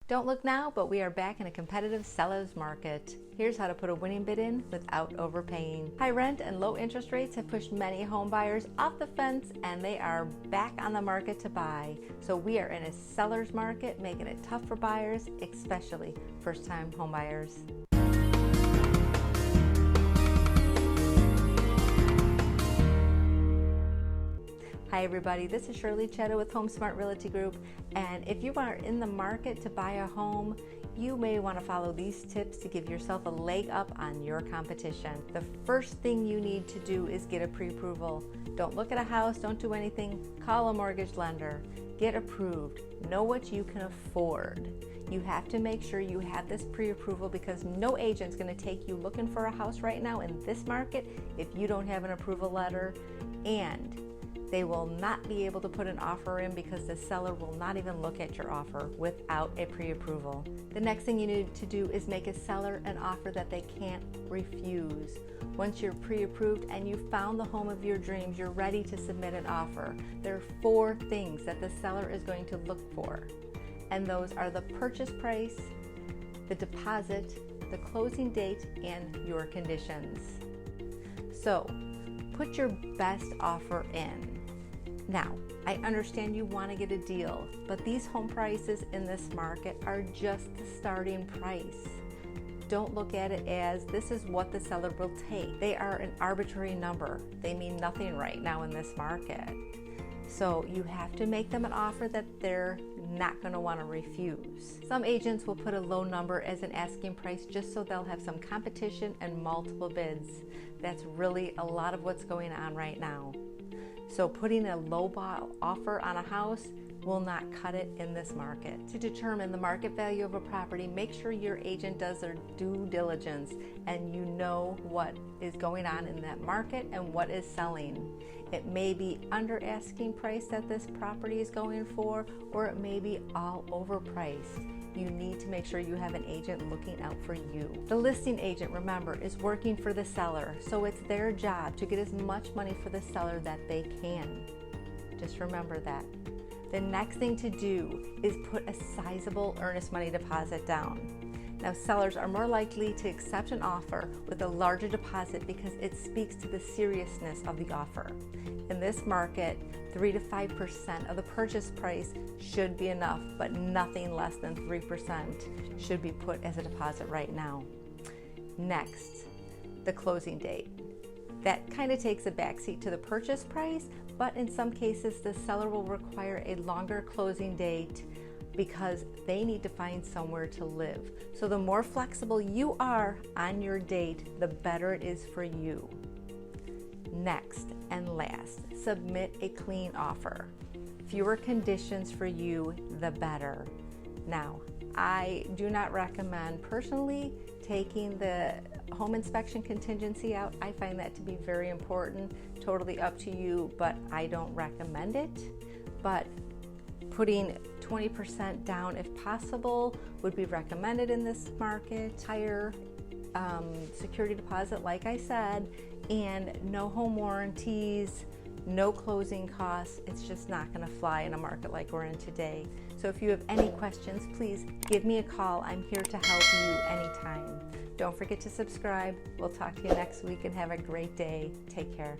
Don't look now, but we are back in a competitive seller's market. Here's how to put a winning bid in without overpaying. High rent and low interest rates have pushed many home buyers off the fence, and they are back on the market to buy. So we are in a seller's market, making it tough for buyers, especially first-time home buyers. Hi everybody, this is Shirley Chetta with Home Smart Realty Group, and if you are in the market to buy a home, you may want to follow these tips to give yourself a leg up on your competition. The first thing you need to do is get a pre-approval. Don't look at a house, don't do anything, call a mortgage lender, get approved, know what you can afford. You have to make sure you have this pre-approval because no agent's going to take you looking for a house right now in this market if you don't have an approval letter, and they will not be able to put an offer in because the seller will not even look at your offer without a pre-approval. The next thing you need to do is make a seller an offer that they can't refuse. Once you're pre-approved and you found the home of your dreams, you're ready to submit an offer. There are 4 things that the seller is going to look for, and those are the purchase price, the deposit, the closing date, and your conditions. So put your best offer in. Now, I understand you want to get a deal, but these home prices in this market are just the starting price. Don't look at it as this is what the seller will take. They are an arbitrary number. They mean nothing right now in this market. So you have to make them an offer that they're not going to want to refuse. Some agents will put a low number as an asking price just so they'll have some competition and multiple bids. That's really a lot of what's going on right now. So putting a low offer on a house will not cut it in this market. To determine the market value of a property, make sure your agent does their due diligence and you know what is going on in that market and what is selling. It may be under asking price that this property is going for, or it may be all overpriced. You need to make sure you have an agent looking out for you. The listing agent, remember, is working for the seller, so it's their job to get as much money for the seller that they can. Just remember that. The next thing to do is put a sizable earnest money deposit down. Now, sellers are more likely to accept an offer with a larger deposit because it speaks to the seriousness of the offer. In this market, 3 to 5% of the purchase price should be enough, but nothing less than 3% should be put as a deposit right now. Next, the closing date. That kind of takes a backseat to the purchase price, but in some cases the seller will require a longer closing date because they need to find somewhere to live. So the more flexible you are on your date, the better it is for you. Next and last, submit a clean offer. Fewer conditions for you, the better. Now, I do not recommend personally taking the home inspection contingency out. I find that to be very important, totally up to you, but I don't recommend it. But putting 20% down if possible would be recommended in this market. Higher security deposit, like I said, and no home warranties, no closing costs. It's just not going to fly in a market like we're in today. So if you have any questions, please give me a call. I'm here to help you anytime. Don't forget to subscribe. We'll talk to you next week and have a great day. Take care.